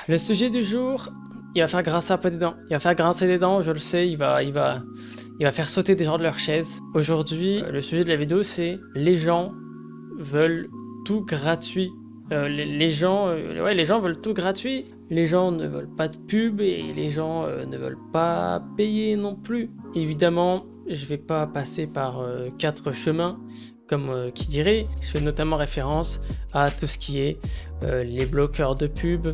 Le sujet du jour, il va faire grincer un peu des dents. Il va faire grincer des dents, je le sais, il va faire sauter des gens de leur chaise. Aujourd'hui, le sujet de la vidéo, c'est les gens veulent tout gratuit. Les gens veulent tout gratuit. Les gens ne veulent pas de pub et les gens ne veulent pas payer non plus. Évidemment, je vais pas passer par 4 chemins, comme qui dirait. Je fais notamment référence à tout ce qui est les bloqueurs de pub.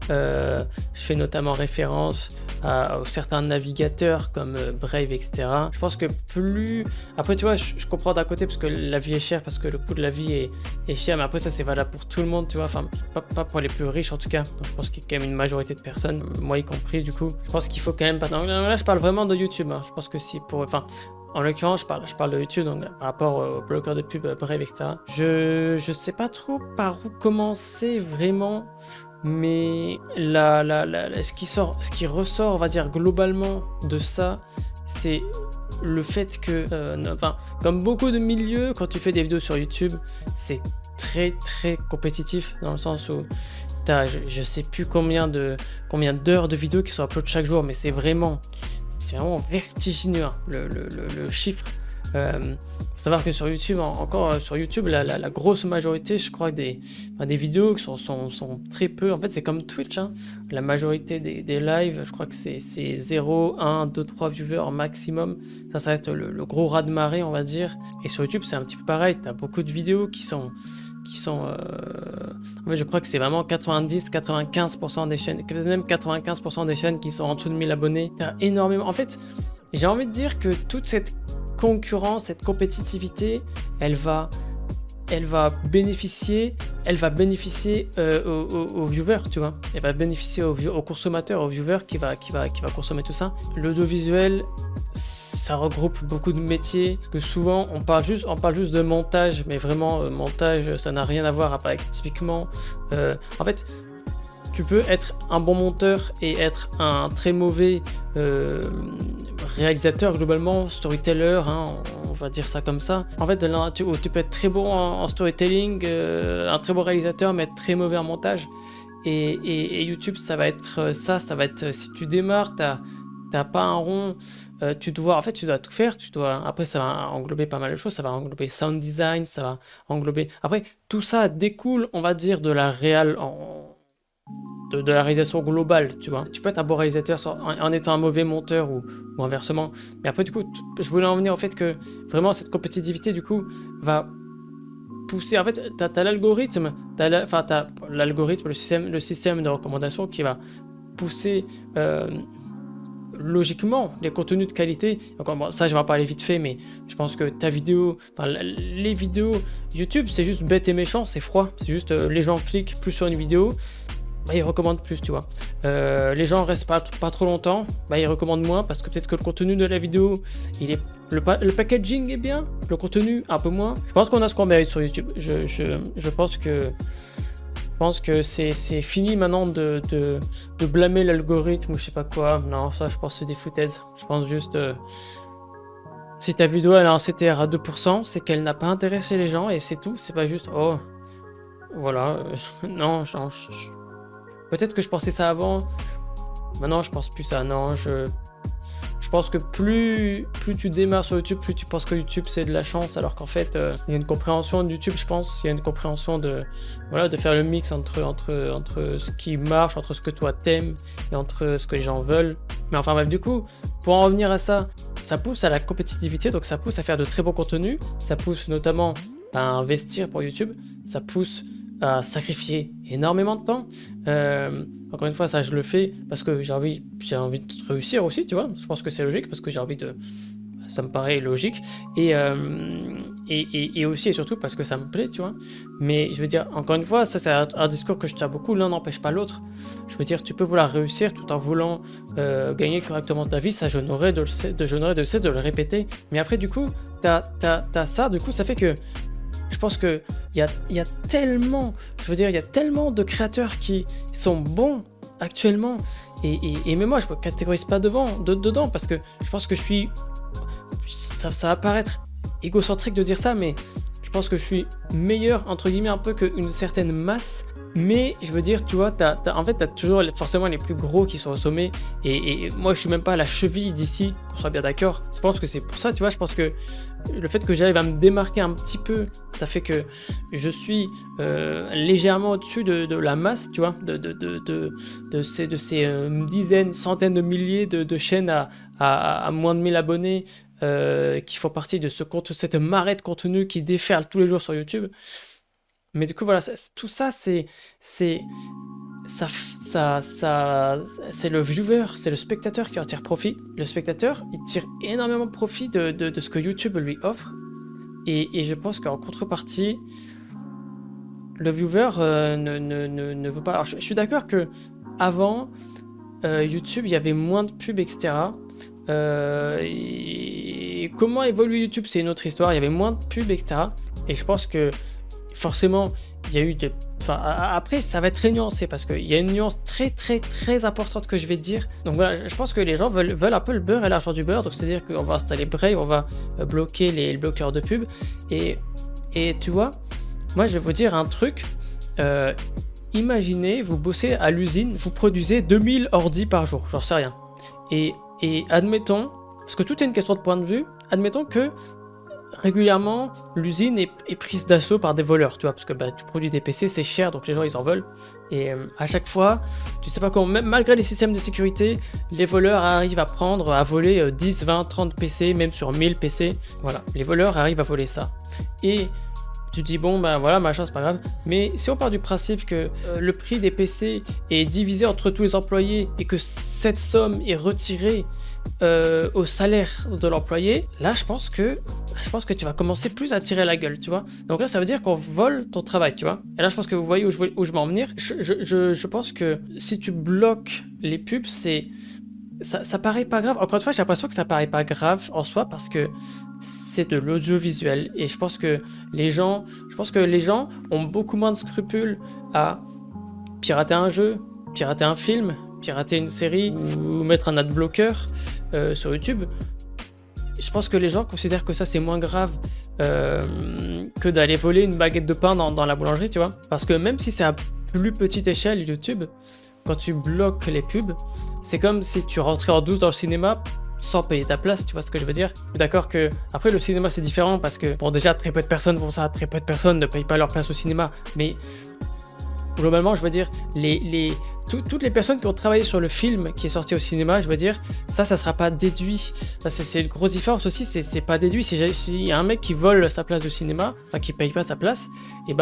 Je fais notamment référence à certains navigateurs comme Brave, etc. Je pense que plus... Après, tu vois, je comprends d'un côté parce que la vie est chère, parce que le coût de la vie est cher, mais après, ça, c'est valable pour tout le monde, tu vois. Enfin, pas pour les plus riches, en tout cas. Donc, je pense qu'il y a quand même une majorité de personnes, moi y compris, du coup. Je pense qu'il faut quand même pas... Donc, là, je parle vraiment de YouTube, hein. Je pense que si pour... Enfin, en l'occurrence, je parle de YouTube, donc par rapport au bloqueur de pub, Brave, etc. Je sais pas trop par où commencer vraiment, mais ce qui ressort, on va dire, globalement de ça, c'est le fait que, enfin, comme beaucoup de milieux, quand tu fais des vidéos sur YouTube, c'est très très compétitif, dans le sens où t'as, je sais plus combien d'heures de vidéos qui sont uploadées chaque jour, mais c'est vraiment vertigineux, hein, le chiffre. Faut savoir que sur YouTube, encore sur YouTube, la grosse majorité, je crois, des vidéos qui sont très peu. En fait, c'est comme Twitch, hein. La majorité des lives, je crois que c'est 0, 1, 2, 3 viewers maximum. Ça reste le gros raz-de-marée, on va dire. Et sur YouTube, c'est un petit peu pareil. Tu as beaucoup de vidéos qui sont en fait, je crois que c'est vraiment 90-95% des chaînes, peut-être même 95% des chaînes qui sont en dessous de 1000 abonnés. T'as énormément. En fait, j'ai envie de dire que toute cette concurrence, cette compétitivité, elle va bénéficier aux viewers, tu vois. Elle va bénéficier aux consommateurs, aux viewers qui va consommer tout ça. L'audiovisuel, ça regroupe beaucoup de métiers, parce que souvent on parle juste de montage, mais vraiment montage, ça n'a rien à voir avec typiquement. En fait, tu peux être un bon monteur et être un très mauvais réalisateur, globalement, storyteller, hein, on va dire ça comme ça. En fait, tu peux être très bon en storytelling, un très bon réalisateur, mais être très mauvais en montage. Et YouTube, ça va être si tu démarres, t'as pas un rond, tu dois tout faire, après ça va englober pas mal de choses, ça va englober sound design, ça va englober, après tout ça découle, on va dire, de la de la réalisation globale, tu vois. Tu peux être un bon réalisateur en étant un mauvais monteur ou inversement. Mais après, du coup, je voulais en venir au fait que vraiment cette compétitivité, du coup, va pousser. En fait, t'as l'algorithme, t'as l'algorithme, le système de recommandation qui va pousser logiquement les contenus de qualité. Encore, bon, ça, je vais en parler vite fait, mais je pense que les vidéos YouTube, c'est juste bête et méchant, c'est froid. C'est juste les gens cliquent plus sur une vidéo, bah, ils recommandent plus, tu vois. Les gens restent pas trop longtemps, bah, ils recommandent moins parce que peut-être que le contenu de la vidéo, le packaging est bien, le contenu un peu moins. Je pense qu'on a ce qu'on mérite sur YouTube. Je pense que c'est fini maintenant de blâmer l'algorithme ou je sais pas quoi. Non, ça, je pense que c'est des foutaises. Je pense juste... si ta vidéo elle a un CTR à 2%, c'est qu'elle n'a pas intéressé les gens et c'est tout. C'est pas juste... Oh, voilà. Non, peut-être que je pensais ça avant. Maintenant, je pense plus ça. Non, je pense que plus tu démarres sur YouTube, plus tu penses que YouTube c'est de la chance, alors qu'en fait, il y a une compréhension de YouTube, je pense. Il y a une compréhension de faire le mix entre ce qui marche, entre ce que toi t'aimes et entre ce que les gens veulent. Mais enfin bref, du coup, pour en revenir à ça, ça pousse à la compétitivité, donc ça pousse à faire de très bons contenus. Ça pousse notamment à investir pour YouTube. Ça pousse à sacrifier énormément de temps. Encore une fois, ça je le fais parce que j'ai envie de réussir aussi, tu vois. Je pense que c'est logique parce que ça me paraît logique et aussi et surtout parce que ça me plaît, tu vois. Mais je veux dire, encore une fois, ça c'est un discours que je tiens beaucoup, l'un n'empêche pas l'autre. Je veux dire, tu peux vouloir réussir tout en voulant gagner correctement ta vie, ça je n'aurais de cesse de le répéter. Mais après, du coup, t'as ça, du coup, ça fait que je pense que il y a tellement de créateurs qui sont bons actuellement et même moi je me catégorise pas dedans parce que je pense que ça va paraître égocentrique de dire ça, mais je pense que je suis meilleur entre guillemets un peu qu'une certaine masse Mais je veux dire, tu vois, en fait, t'as toujours forcément les plus gros qui sont au sommet. Et moi, je suis même pas à la cheville d'ici, qu'on soit bien d'accord. Je pense que c'est pour ça, tu vois, je pense que le fait que j'arrive à me démarquer un petit peu, ça fait que je suis légèrement au-dessus de la masse, tu vois, de ces dizaines, centaines de milliers de chaînes à moins de 1000 abonnés qui font partie de cette marée de contenu qui déferle tous les jours sur YouTube. Mais du coup, voilà, tout ça, c'est, c'est le viewer, c'est le spectateur qui en tire profit. Le spectateur, il tire énormément profit de ce que YouTube lui offre. Et je pense qu'en contrepartie, le viewer ne veut pas. Alors, je suis d'accord que avant YouTube, il y avait moins de pubs, etc. Et comment évolue YouTube, c'est une autre histoire. Il y avait moins de pubs, etc. Et je pense que forcément, il y a eu de... Enfin, après, ça va être très nuancé parce qu'il y a une nuance très très très importante que je vais te dire. Donc voilà, je pense que les gens veulent un peu le beurre et l'argent du beurre. Donc c'est-à-dire qu'on va installer Brave, on va bloquer les bloqueurs de pub. Et tu vois, moi je vais vous dire un truc. Imaginez, vous bossez à l'usine, vous produisez 2000 ordi par jour, j'en sais rien. Et admettons, parce que tout est une question de point de vue, admettons que régulièrement, l'usine est prise d'assaut par des voleurs, tu vois, parce que tu produis des PC, c'est cher, donc les gens ils en veulent. Et à chaque fois, tu sais pas comment, même malgré les systèmes de sécurité, les voleurs arrivent à voler 10, 20, 30 PC, même sur 1000 PC. Voilà, les voleurs arrivent à voler ça. Et tu te dis bon voilà, machin, c'est pas grave. Mais si on part du principe que le prix des PC est divisé entre tous les employés et que cette somme est retirée au salaire de l'employé, là je pense que tu vas commencer plus à tirer la gueule, tu vois. Donc là ça veut dire qu'on vole ton travail, tu vois. Et là je pense que vous voyez où je veux en venir. Je pense que si tu bloques les pubs, ça paraît pas grave. Encore une fois, j'ai l'impression que ça paraît pas grave en soi parce que c'est de l'audiovisuel. Et je pense que les gens ont beaucoup moins de scrupules à pirater un jeu, pirater un film, pirater une série ou mettre un adblocker sur YouTube. Je pense que les gens considèrent que ça c'est moins grave que d'aller voler une baguette de pain dans la boulangerie, tu vois. Parce que même si c'est à plus petite échelle YouTube, quand tu bloques les pubs, c'est comme si tu rentrais en douce dans le cinéma sans payer ta place, tu vois ce que je veux dire. Je suis d'accord que après le cinéma c'est différent parce que bon déjà très peu de personnes font ça, très peu de personnes ne payent pas leur place au cinéma, mais globalement, je veux dire, toutes les personnes qui ont travaillé sur le film qui est sorti au cinéma, je veux dire, ça sera pas déduit. Ça, c'est une grosse différence aussi, c'est pas déduit. S'il y a un mec qui vole sa place de cinéma, enfin qui paye pas sa place, et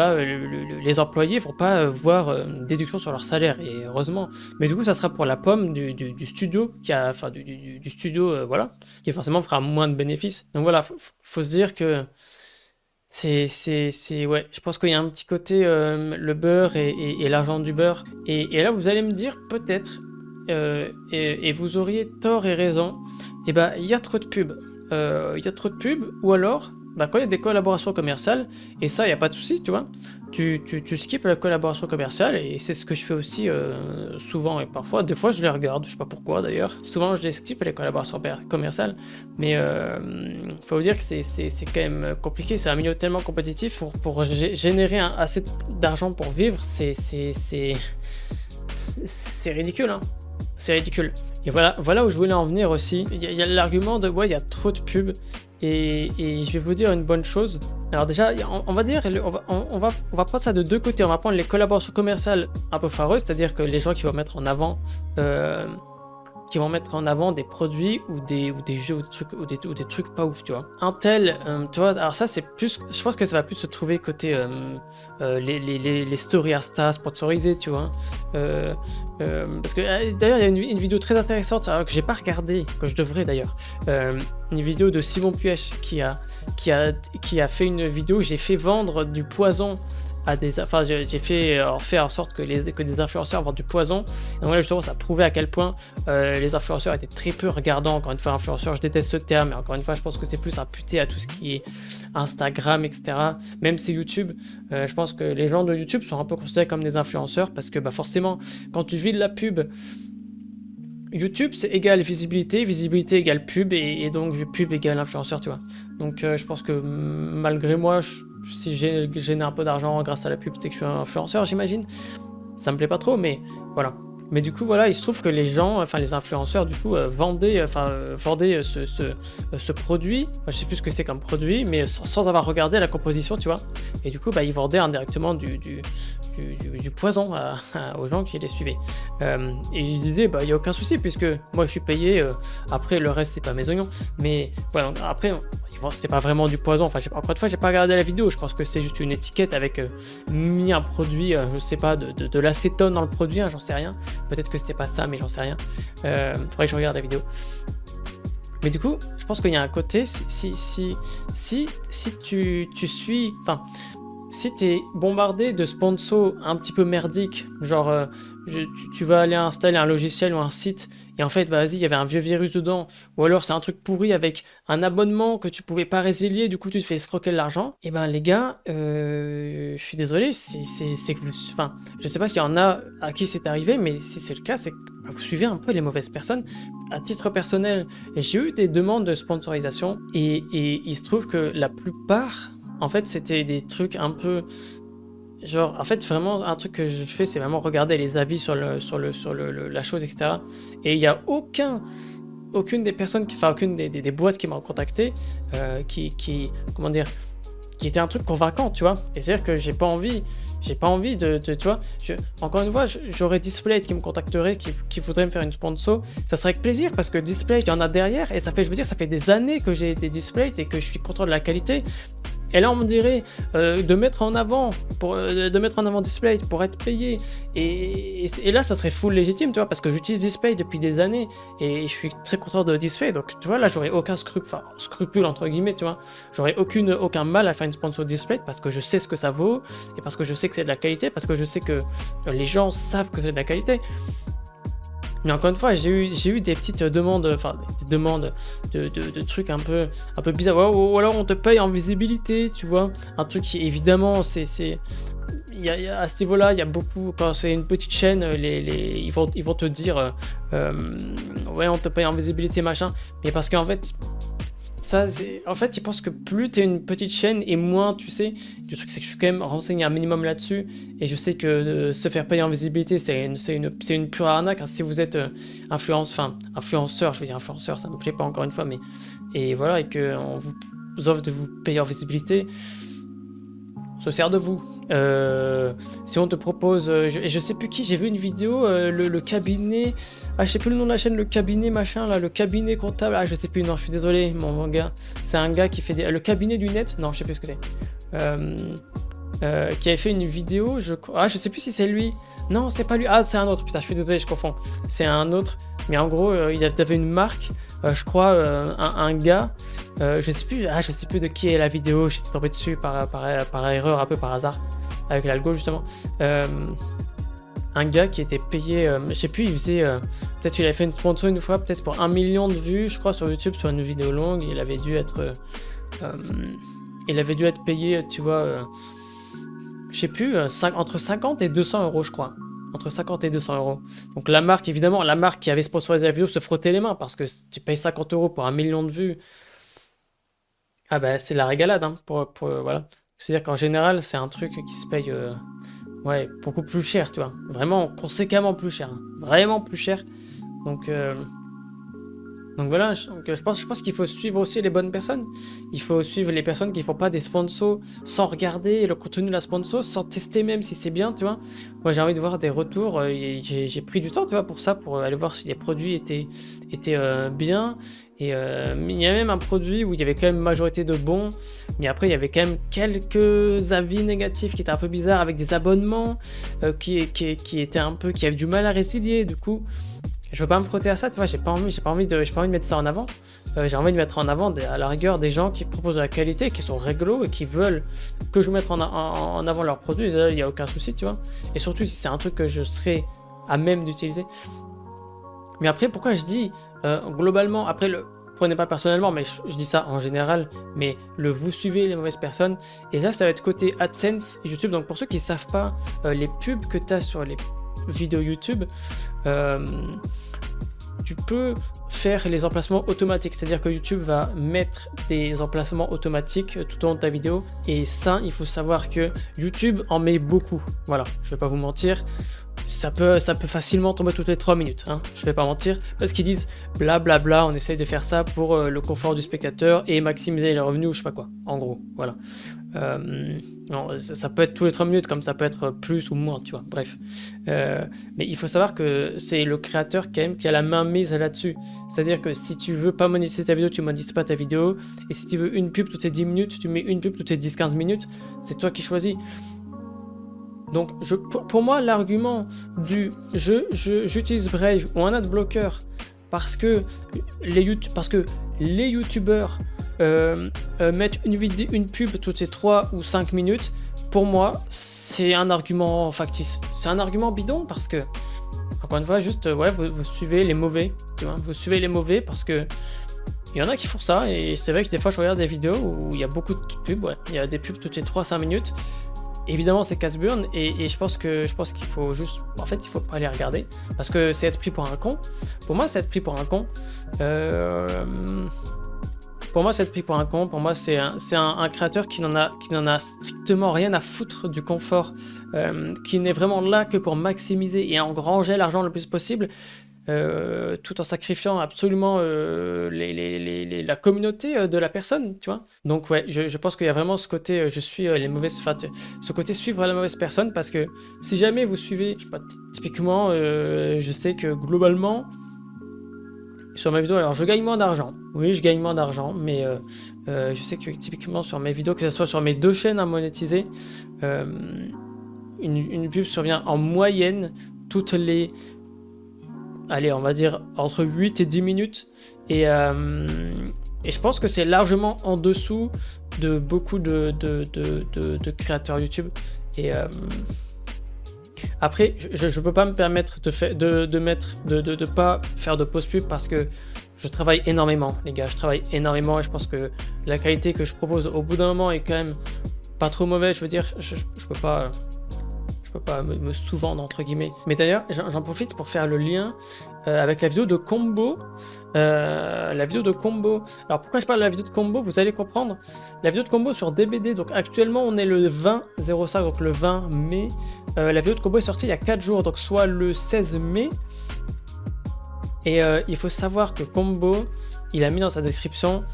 les employés vont pas voir une déduction sur leur salaire, et heureusement. Mais du coup, ça sera pour la pomme du studio, du studio, voilà, qui forcément fera moins de bénéfices. Donc voilà, faut se dire que ouais, je pense qu'il y a un petit côté le beurre et l'argent du beurre. Et là, vous allez me dire peut-être, et vous auriez tort et raison, il y a trop de pubs. Il y a trop de pubs, ou alors, quand il y a des collaborations commerciales, et ça, il n'y a pas de souci, tu vois. Tu skippes la collaboration commerciale, et c'est ce que je fais aussi souvent, et parfois, des fois je les regarde, je sais pas pourquoi d'ailleurs. Souvent je les skippe les collaborations commerciales, mais faut vous dire que c'est quand même compliqué, c'est un milieu tellement compétitif pour générer assez d'argent pour vivre, c'est ridicule, hein. C'est ridicule. Et voilà où je voulais en venir aussi. Il y a l'argument de ouais, il y a trop de pubs. Et je vais vous dire une bonne chose. Alors déjà, on va prendre ça de deux côtés. On va prendre les collaborations commerciales un peu foireuses, c'est-à-dire que les gens qui vont mettre en avant des produits ou des jeux ou des trucs pas ouf, tu vois. Un tel, tu vois, alors ça c'est plus, je pense que ça va plus se trouver côté les story Insta sponsorisées, tu vois. Parce que d'ailleurs il y a une vidéo très intéressante alors que j'ai pas regardé, que je devrais d'ailleurs, une vidéo de Simon Puech qui a fait une vidéo. J'ai fait vendre du poison à j'ai fait faire en sorte que des influenceurs vendent du poison. Et donc là justement ça prouvait à quel point les influenceurs étaient très peu regardants. Encore une fois, influenceur, je déteste ce terme, mais encore une fois je pense que c'est plus imputé à tout ce qui est Instagram, etc. Même si YouTube, je pense que les gens de YouTube sont un peu considérés comme des influenceurs parce que forcément quand tu vis de la pub, YouTube c'est égal visibilité, visibilité égale pub, et donc pub égale influenceur, tu vois. Donc je pense que malgré moi, si j'ai génère un peu d'argent grâce à la pub, c'est que je suis un influenceur, j'imagine. Ça me plaît pas trop, mais voilà. Mais du coup, voilà, il se trouve que les gens, enfin les influenceurs, du coup, vendaient ce produit. Enfin, je sais plus ce que c'est comme produit, mais sans avoir regardé la composition, tu vois. Et du coup, bah, ils vendaient indirectement du poison aux gens qui les suivaient. Et ils disaient, bah, il n'y a aucun souci, puisque moi, je suis payé. Après, le reste, c'est pas mes oignons. Mais voilà, après, bon, c'était pas vraiment du poison. Enfin, encore une fois, j'ai pas regardé la vidéo. Je pense que c'est juste une étiquette avec mis un produit, je sais pas, de l'acétone dans le produit, hein, j'en sais rien. Peut-être que c'était pas ça, mais j'en sais rien. Faudrait que je regarde la vidéo. Mais du coup, je pense qu'il y a un côté, si tu suis, enfin, si t'es bombardé de sponsors un petit peu merdiques, genre tu vas aller installer un logiciel ou un site et en fait, bah, vas-y, il y avait un vieux virus dedans, ou alors c'est un truc pourri avec un abonnement que tu pouvais pas résilier, du coup tu te fais escroquer de l'argent, et ben les gars, je suis désolé, c'est que enfin, je sais pas s'il y en a à qui c'est arrivé, mais si c'est le cas, c'est que bah, vous suivez un peu les mauvaises personnes. À titre personnel, j'ai eu des demandes de sponsorisation et il se trouve que la plupart, en fait, c'était des trucs un peu genre, en fait, vraiment, un truc que je fais, c'est vraiment regarder les avis sur la chose, etc. Et il n'y a aucune des personnes, enfin, aucune des boîtes qui m'ont contacté, comment dire, qui était un truc convaincant, tu vois. Et c'est-à-dire que j'ai pas envie tu vois, encore une fois, j'aurais Display qui me contacterait, qui voudrait me faire une sponsor, ça serait avec plaisir, parce que Display, il y en a derrière, et ça fait, je veux dire, ça fait des années que j'ai des Display et que je suis content de la qualité. Et là, on me dirait de mettre en avant Display pour être payé. Et là, ça serait full légitime, tu vois, parce que j'utilise Display depuis des années et je suis très content de Display. Donc, tu vois, là, j'aurais aucun scrupule, entre guillemets, tu vois. J'aurais aucun mal à faire une sponsor Display parce que je sais ce que ça vaut et parce que je sais que c'est de la qualité, parce que je sais que les gens savent que c'est de la qualité. Mais encore une fois, j'ai eu des petites demandes, enfin des demandes de trucs un peu bizarres. Ou alors on te paye en visibilité, tu vois. Un truc qui évidemment, à ce niveau-là, il y a beaucoup. Quand c'est une petite chaîne, ils vont te dire, ouais, on te paye en visibilité, machin. Mais parce qu'en fait, en fait, ils pensent que plus t'es une petite chaîne et moins tu sais. Le truc, c'est que je suis quand même renseigné un minimum là-dessus. Et je sais que se faire payer en visibilité, c'est une pure arnaque. Hein. Si vous êtes influenceur, je veux dire influenceur, ça me plaît pas encore une fois, mais. Et voilà, et qu'on vous offre de vous payer en visibilité, on se sert de vous. Si on te propose. Je sais plus qui, j'ai vu une vidéo, le cabinet. Ah, je sais plus le nom de la chaîne, le cabinet machin là, le cabinet comptable. Ah, je sais plus, non, je suis désolé, mon gars. C'est un gars qui fait le cabinet du net. Non, je sais plus ce que c'est. Qui avait fait une vidéo, je sais plus si c'est lui. Non, c'est pas lui. Ah, c'est un autre. Putain, je suis désolé, je confonds. C'est un autre. Mais en gros, il avait une marque. Je crois un gars. Je sais plus de qui est la vidéo. J'étais tombé dessus par erreur, un peu par hasard, avec l'algo justement. Un gars qui était payé, je sais plus, il faisait, peut-être il avait fait une sponsor une fois, peut-être pour 1 million de vues, je crois, sur YouTube, sur une vidéo longue. Il avait dû être payé, tu vois, je sais plus, entre 50 et 200 euros, je crois. Entre 50 et 200 euros. Donc la marque, évidemment, la marque qui avait sponsorisé la vidéo se frottait les mains, parce que si tu payes 50 euros pour 1 million de vues, ah bah c'est la régalade, hein, voilà. C'est-à-dire qu'en général, c'est un truc qui se paye... ouais, beaucoup plus cher, tu vois. Vraiment conséquemment plus cher. Hein. Vraiment plus cher. Donc voilà, je pense qu'il faut suivre aussi les bonnes personnes. Il faut suivre les personnes qui font pas des sponsors sans regarder le contenu de la sponsor, sans tester même si c'est bien, tu vois. Moi, j'ai envie de voir des retours. J'ai pris du temps, tu vois, pour ça, pour aller voir si les produits étaient bien. Et il y a même un produit où il y avait quand même une majorité de bons, mais après il y avait quand même quelques avis négatifs qui étaient un peu bizarres, avec des abonnements qui avaient du mal à résilier. Du coup, je veux pas me frotter à ça, tu vois. J'ai pas envie de mettre ça en avant. J'ai envie de mettre en avant à la rigueur des gens qui proposent de la qualité, qui sont réglo et qui veulent que je mette en avant leurs produits. Il n'y a aucun souci, tu vois. Et surtout si c'est un truc que je serais à même d'utiliser. Mais après, pourquoi je dis globalement, après prenez pas personnellement, mais je dis ça en général, mais vous suivez les mauvaises personnes, et là ça va être côté AdSense et YouTube. Donc pour ceux qui savent pas, les pubs que tu as sur les vidéos YouTube, tu peux faire les emplacements automatiques, c'est-à-dire que YouTube va mettre des emplacements automatiques tout au long de ta vidéo, et ça, il faut savoir que YouTube en met beaucoup. Voilà, je vais pas vous mentir. Ça peut facilement tomber toutes les 3 minutes, hein, je vais pas mentir, parce qu'ils disent blablabla, on essaye de faire ça pour le confort du spectateur et maximiser les revenus ou je sais pas quoi, en gros, voilà. Non, ça peut être tous les 3 minutes, comme ça peut être plus ou moins, tu vois, bref. Mais il faut savoir que c'est le créateur quand même qui a la main mise là-dessus. C'est-à-dire que si tu veux pas monétiser ta vidéo, tu monétises pas ta vidéo, et si tu veux une pub toutes les 10 minutes, tu mets une pub toutes les 10-15 minutes, c'est toi qui choisis. Donc, pour moi, l'argument du j'utilise Brave ou un adblocker parce que les youtubeurs mettent une pub toutes les 3 ou 5 minutes, pour moi, c'est un argument factice. C'est un argument bidon parce que, encore une fois, juste, ouais, vous suivez les mauvais, tu vois, vous suivez les mauvais parce que il y en a qui font ça, et c'est vrai que des fois, je regarde des vidéos où il y a beaucoup de pubs, ouais, il y a des pubs toutes les 3-5 minutes. Évidemment, c'est casse-burn, et je pense qu'il faut juste... En fait, il faut pas les regarder, parce que c'est être pris pour un con. Pour moi, c'est être pris pour un con. Pour moi, c'est être pris pour un con. Pour moi, c'est un créateur qui n'en a strictement rien à foutre du confort, qui n'est vraiment là que pour maximiser et engranger l'argent le plus possible, tout en sacrifiant absolument la communauté de la personne, tu vois. Donc ouais, je pense qu'il y a vraiment ce côté je suis les mauvaises, enfin, ce côté suivre la mauvaise personne, parce que si jamais vous suivez, je sais pas, typiquement, je sais que globalement sur mes vidéos, alors je gagne moins d'argent, oui, je gagne moins d'argent, mais je sais que typiquement sur mes vidéos, que ce soit sur mes 2 chaînes à monétiser, une pub survient en moyenne toutes les... Allez, on va dire entre 8 et 10 minutes, et je pense que c'est largement en dessous de beaucoup de créateurs YouTube, et après je peux pas me permettre de pas faire de pause pub, parce que je travaille énormément, les gars, je travaille énormément, et je pense que la qualité que je propose au bout d'un moment est quand même pas trop mauvaise. Je veux dire, je peux pas me sous-vendre entre guillemets. Mais d'ailleurs, j'en profite pour faire le lien avec la vidéo de Combo. La vidéo de Combo. Alors pourquoi je parle de la vidéo de Combo? Vous allez comprendre. La vidéo de Combo sur DBD. Donc actuellement, on est le 20-05, donc le 20 mai. La vidéo de Combo est sortie il y a 4 jours, donc soit le 16 mai. Et il faut savoir que Combo, il a mis dans sa description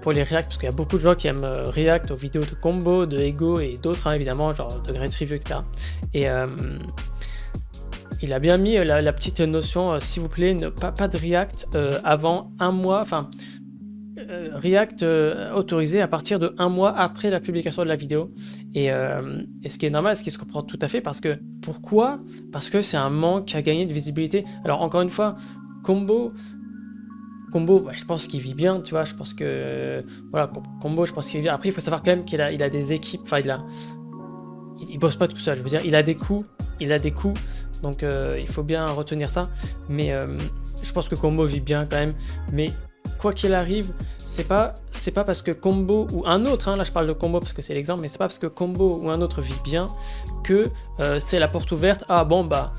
pour les React, parce qu'il y a beaucoup de gens qui aiment React aux vidéos de Combo, de Ego et d'autres, hein, évidemment, genre de Great Review, etc. Et il a bien mis la petite notion, s'il vous plaît, pas de React avant 1 mois, enfin, React autorisé à partir de 1 mois après la publication de la vidéo. Et ce qui est normal, ce qui se comprend tout à fait, parce que, pourquoi? Parce que c'est un manque à gagner de visibilité. Alors, encore une fois, Combo, ouais, je pense qu'il vit bien, tu vois, je pense que... Voilà, Combo, je pense qu'il vit bien. Après, il faut savoir quand même qu'il a des équipes, enfin, il bosse pas tout seul, je veux dire, il a des coûts, donc il faut bien retenir ça. Mais je pense que Combo vit bien quand même, mais quoi qu'il arrive, c'est pas parce que Combo ou un autre, hein, là je parle de Combo parce que c'est l'exemple, mais c'est pas parce que Combo ou un autre vit bien que c'est la porte ouverte. Ah bon, bah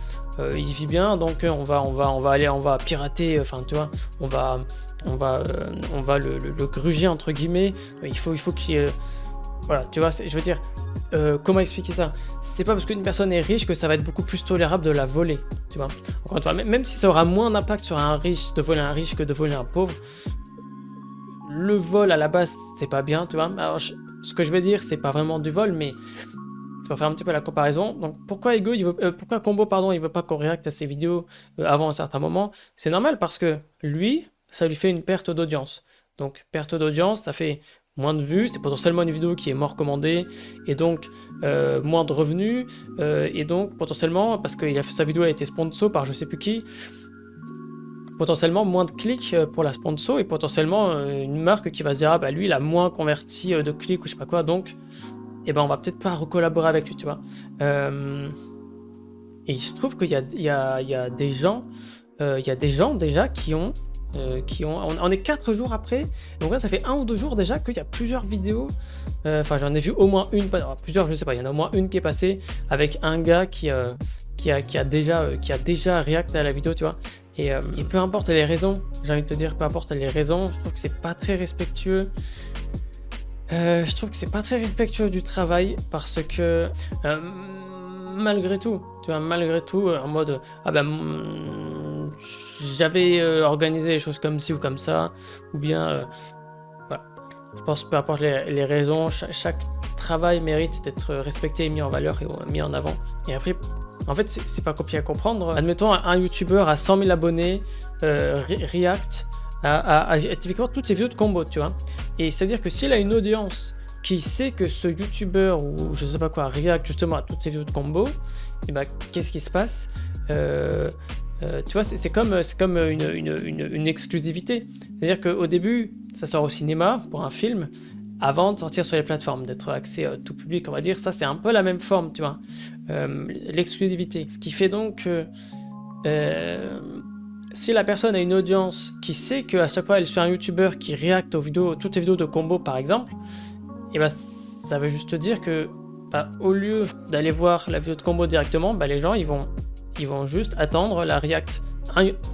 il vit bien, donc on va pirater, enfin tu vois, on va le gruger entre guillemets. Il faut qu'il voilà, tu vois, je veux dire, comment expliquer ça? C'est pas parce qu'une personne est riche que ça va être beaucoup plus tolérable de la voler, tu vois. Encore une fois, même si ça aura moins d'impact sur un riche de voler un riche que de voler un pauvre, le vol à la base c'est pas bien, tu vois. Alors ce que je veux dire, c'est pas vraiment du vol, mais c'est pour faire un petit peu la comparaison. Donc pourquoi pourquoi Combo, pardon, il veut pas qu'on réacte à ses vidéos avant un certain moment? C'est normal, parce que lui, ça lui fait une perte d'audience. Donc perte d'audience, ça fait moins de vues, c'est potentiellement une vidéo qui est moins recommandée, et donc moins de revenus, et donc potentiellement, parce que sa vidéo a été sponsor par je sais plus qui, potentiellement moins de clics pour la sponsor, et potentiellement une marque qui va se dire ah bah lui il a moins converti de clics ou je sais pas quoi, donc et ben on va peut-être pas recollaborer avec lui, tu vois. Et il se trouve qu'il y a des gens déjà qui ont on est 4 jours après, donc là ça fait 1 ou 2 jours déjà qu'il y a plusieurs vidéos, enfin j'en ai vu au moins une, plusieurs je ne sais pas, il y en a au moins une qui est passée avec un gars qui qui a déjà React à la vidéo, tu vois. Et peu importe les raisons, j'ai envie de te dire, peu importe les raisons, je trouve que c'est pas très respectueux. Je trouve que c'est pas très respectueux du travail parce que malgré tout, tu vois, malgré tout, en mode j'avais organisé les choses comme ci ou comme ça, ou bien voilà. Je pense peu importe les raisons, chaque travail mérite d'être respecté et mis en valeur et mis en avant. Et après, en fait, c'est pas compliqué à comprendre. Admettons, un YouTuber à 100 000 abonnés, React, typiquement toutes ses vidéos de combo, tu vois. Et c'est-à-dire que s'il a une audience qui sait que ce YouTuber ou je sais pas quoi, React justement à toutes ses vidéos de combo, et bah, qu'est-ce qui se passe? Tu vois, c'est comme une exclusivité. C'est-à-dire qu'au début, ça sort au cinéma pour un film, avant de sortir sur les plateformes, d'être accès tout public, on va dire. Ça, c'est un peu la même forme, tu vois. L'exclusivité. Ce qui fait donc que si la personne a une audience qui sait qu'à chaque fois elle suit un YouTuber qui réacte aux vidéos, toutes les vidéos de combo par exemple, et bah, ça veut juste dire que au lieu d'aller voir la vidéo de combo directement, les gens ils vont juste attendre la react.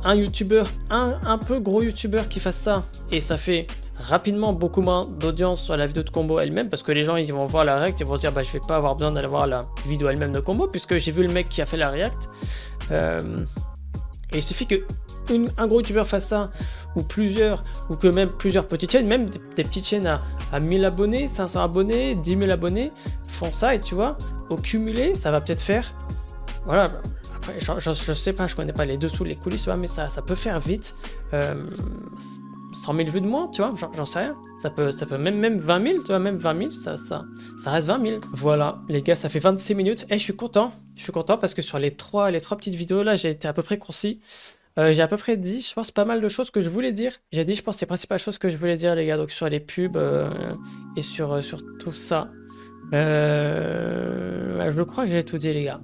Un YouTuber, un peu gros YouTuber qui fasse ça, et ça fait rapidement beaucoup moins d'audience sur la vidéo de combo elle-même, parce que les gens ils vont voir la react et vont se dire je vais pas avoir besoin d'aller voir la vidéo elle-même de combo puisque j'ai vu le mec qui a fait la react. Et il suffit que un gros YouTuber fasse ça, ou plusieurs, ou que même plusieurs petites chaînes, même des petites chaînes à 1000 abonnés, 500 abonnés, 10 000 abonnés, font ça, et tu vois, au cumulé, ça va peut-être faire, voilà, après, je sais pas, je connais pas les dessous, les coulisses, mais ça peut faire vite 100 000 vues de moins, tu vois, j'en sais rien. Ça peut même 20 000, tu vois, même 20 000, ça reste 20 000. Voilà, les gars, ça fait 26 minutes. Et je suis content parce que sur les trois petites vidéos, là, j'ai été à peu près concis. J'ai à peu près dit, je pense, pas mal de choses que je voulais dire. J'ai dit, je pense, les principales choses que je voulais dire, les gars, donc sur les pubs et sur tout ça. Je crois que j'ai tout dit, les gars.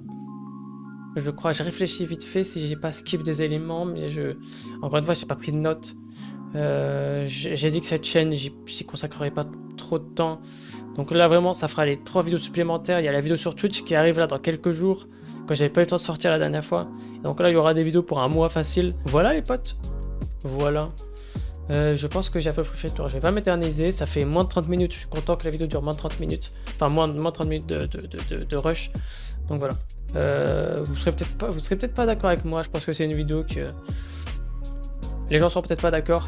Je crois, j'ai réfléchi vite fait si j'ai pas skip des éléments, mais encore une fois, j'ai pas pris de notes. J'ai dit que cette chaîne, j'y consacrerai pas trop de temps. Donc là, vraiment, ça fera les 3 vidéos supplémentaires. Il y a la vidéo sur Twitch qui arrive là dans quelques jours, quand j'avais pas eu le temps de sortir la dernière fois. Et donc là, il y aura des vidéos pour un mois facile. Voilà, les potes. Voilà. Je pense que j'ai à peu près fait le tour. Je vais pas m'éterniser. Ça fait moins de 30 minutes. Je suis content que la vidéo dure moins de 30 minutes. Enfin, moins de 30 minutes de rush. Donc voilà. Vous serez peut-être pas d'accord avec moi. Je pense que c'est une vidéo que les gens sont peut-être pas d'accord,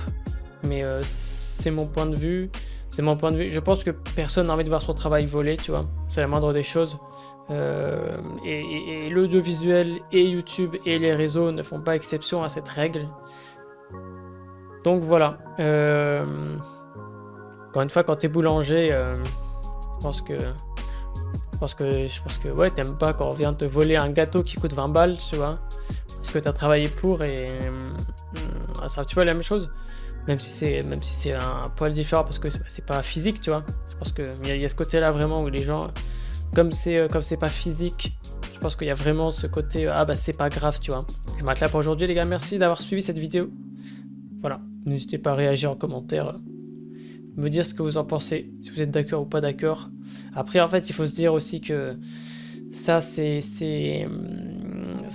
mais c'est mon point de vue. C'est mon point de vue. Je pense que personne n'a envie de voir son travail volé, tu vois. C'est la moindre des choses. Et l'audiovisuel et YouTube et les réseaux ne font pas exception à cette règle. Donc voilà. Encore une fois, quand t'es boulanger, je pense que ouais, t'aimes pas quand on vient te voler un gâteau qui coûte 20 balles, tu vois, parce que t'as travaillé pour, et c'est un petit peu la même chose, même si c'est un poil différent parce que c'est pas physique, tu vois. Je pense que il y a ce côté-là vraiment où les gens, comme c'est pas physique, je pense qu'il y a vraiment ce côté c'est pas grave, tu vois. Je m'arrête là pour aujourd'hui, les gars. Merci d'avoir suivi cette vidéo. Voilà, n'hésitez pas à réagir en commentaire. Me dire ce que vous en pensez, si vous êtes d'accord ou pas d'accord. Après, en fait, il faut se dire aussi que ça, c'est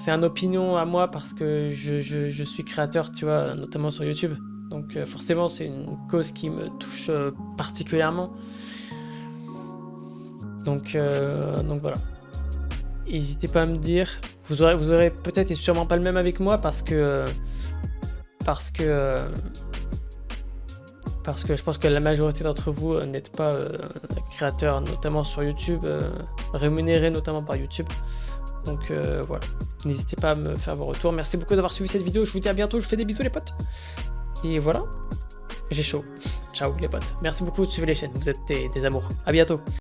une opinion à moi parce que je suis créateur, tu vois, notamment sur YouTube. Donc forcément, c'est une cause qui me touche particulièrement. Donc voilà. N'hésitez pas à me dire. Vous aurez peut-être et sûrement pas le même avec moi parce que je pense que la majorité d'entre vous n'êtes pas créateurs, notamment sur YouTube, rémunérés notamment par YouTube. Donc voilà, n'hésitez pas à me faire vos retours. Merci beaucoup d'avoir suivi cette vidéo, je vous dis à bientôt, je vous fais des bisous les potes. Et voilà, j'ai chaud. Ciao les potes, merci beaucoup de suivre les chaînes, vous êtes des amours. À bientôt.